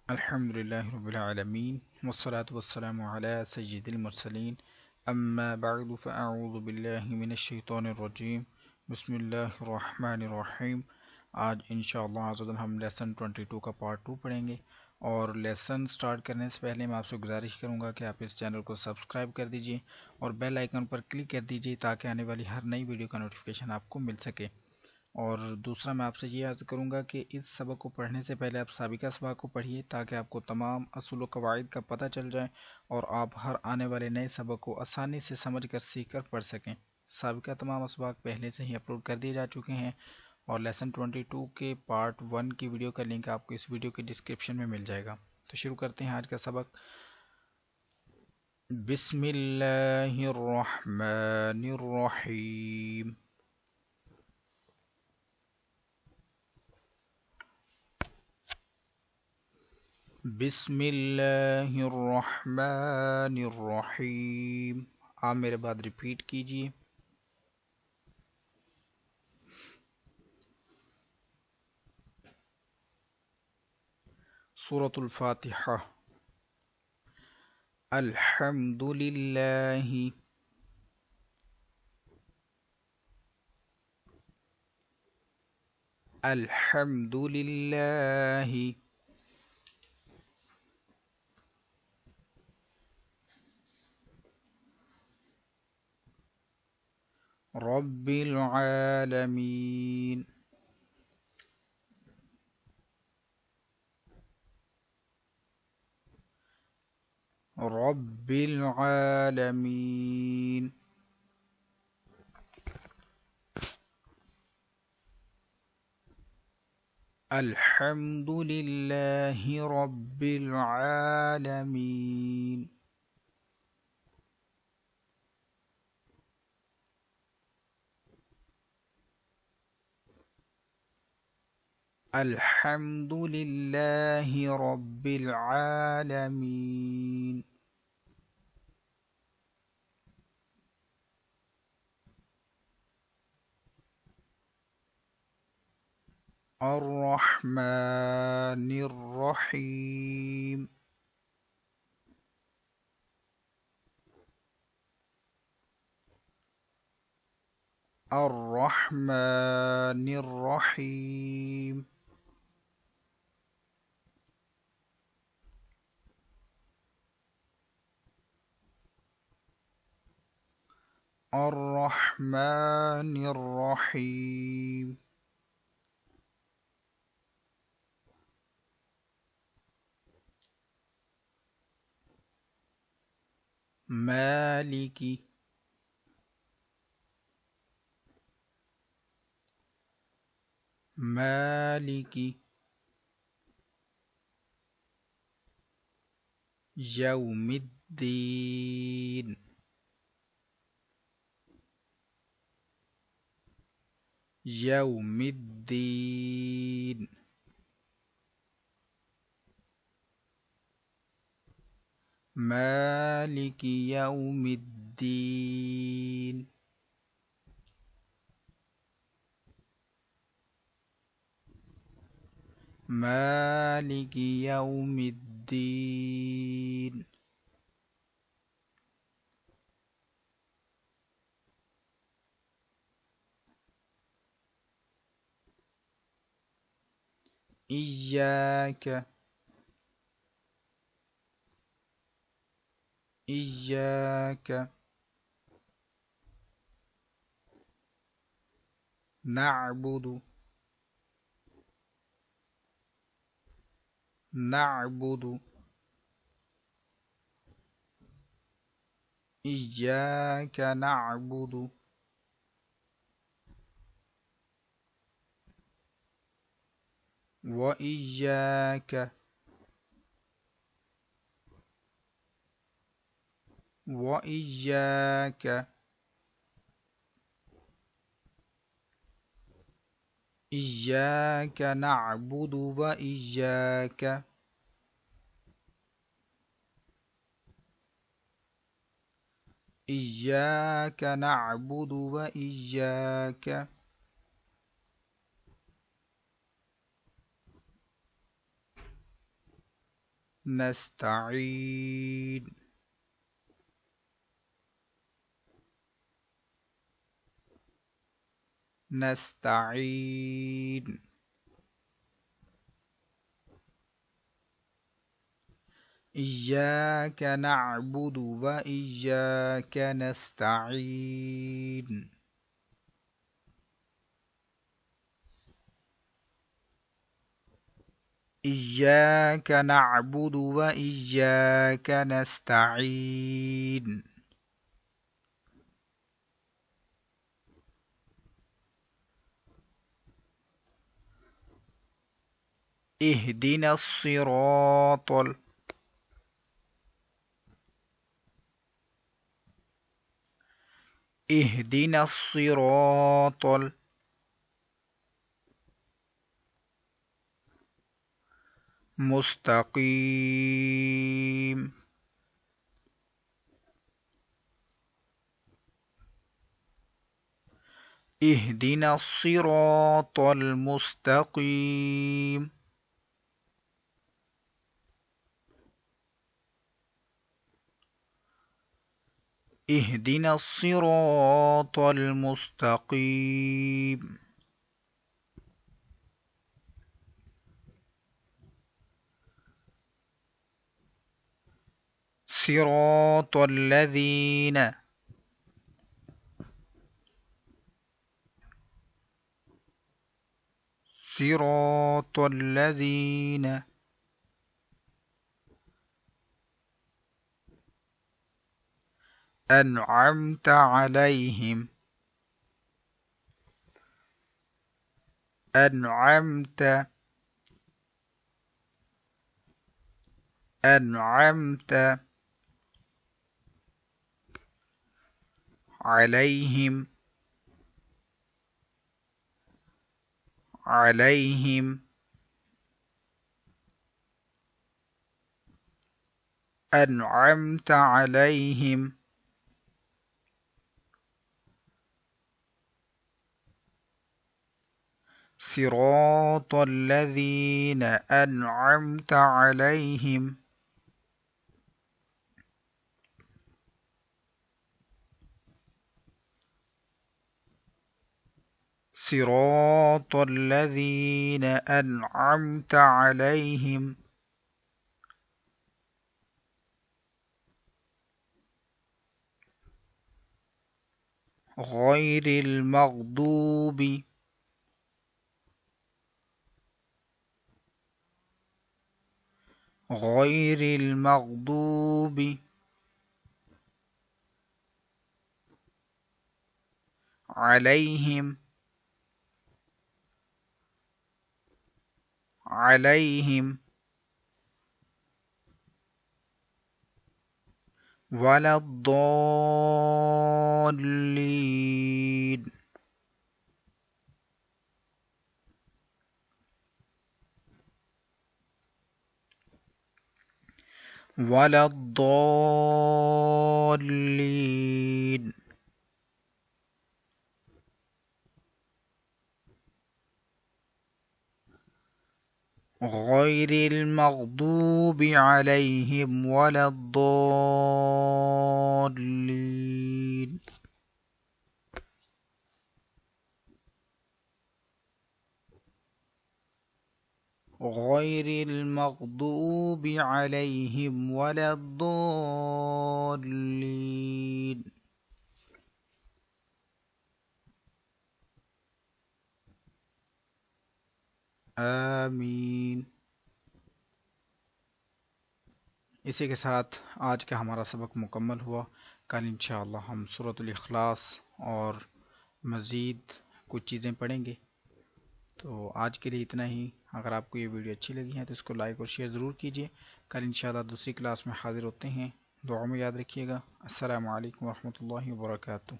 अल्हम्दुलिल्लाहि रब्बिल आलमीन वस्सलातु वस्सलामु अला सय्यिदिल मुरसलीन अम्मा बअदु फ़अऊज़ु बिल्लाहि मिनश शैतानिर रजीम बिस्मिल्लाहिर रहमानिर रहीम। आज इंशाअल्लाह अज़्ज़ा हम लेसन 22 का पार्ट 2 पढ़ेंगे। और लेसन स्टार्ट करने से पहले मैं आपसे गुजारिश करूंगा कि आप इस चैनल को सब्सक्राइब कर दीजिए और बेल आइकन पर क्लिक कर दीजिए ताकि आने वाली हर नई वीडियो का नोटिफिकेशन आपको मिल सके। और दूसरा मैं आपसे ये अर्ज़ करूँगा कि इस सबक को पढ़ने से पहले आप साबिका सबक को पढ़िए ताकि आपको तमाम असूल व कवाइद का पता चल जाए और आप हर आने वाले नए सबक को आसानी से समझ कर सीख कर पढ़ सकें। साबिका तमाम सबक पहले से ही अपलोड कर दिए जा चुके हैं और लेसन 22 के पार्ट 1 की वीडियो का लिंक आपको इस वीडियो के डिस्क्रिप्शन में मिल जाएगा। तो शुरू करते हैं आज का सबक। बिस्मिल्लाहिर्रहमानिर्रहीम। बिस्मिल्लाहिर्रहमानिर्रहीम। आप मेरे बाद रिपीट कीजिए। सूरतुल फातिहा। अल्हम्दुलिल्लाहि अल्हम्दुलिल्लाहि रब्बिल आलमीन। रब्बिल आलमीन। अल्हम्दुलिल्लाहि रब्बिल आलमीन। अल्हम्दुलिल्लाहि रब्बिल आलमीन। अर्रहमानिर रहीम। अर्रहमानिर रहीम। अर्रहमानिर रहीम। मालिकी मालिकी यौमिद्दीन। यौमिद्दीन। मालिकी यौमिद्दीन। मालिकी यौमिद्दीन। इय्याक इय्याक नअबुदु नअबुदु। इय्याक नअबुदु व इय्याक व इय्याक इय्याक नअबुदु व इय्याक इय्याक नअबुदु व इय्याक नस्तईन नस्तईन इय्याक नअबुदु व इय्याक नस्तईन इय्याक नअबुदु व इय्याक नस्तईन इहदिना الصراط اهدنا الصراط المستقيم اهدنا الصراط المستقيم اهدنا الصراط المستقيم صراط الذين صراط الذين أنعمت عليهم أنعمت عليهم أنعمت عليهم صراط الذين أنعمت عليهم صراط الذين أنعمت عليهم غير المغضوب عليهم ولا الضالين ولا الضالين غير المغضوب عليهم ولا الضالين غير المغضوب عليهم ولا الضالين आमीन। इसी के साथ आज का हमारा सबक मुकम्मल हुआ। कल इंशाअल्लाह हम सूरतुल इखलास और मज़ीद कुछ चीज़ें पढ़ेंगे। तो आज के लिए इतना ही। अगर आपको ये वीडियो अच्छी लगी है तो इसको लाइक और शेयर ज़रूर कीजिए। कल इंशाअल्लाह दूसरी क्लास में हाज़िर होते हैं। दुआ में याद रखिएगा। अस्सलामु अलैकुम वरहमतुल्लाहि वबरकातुहू।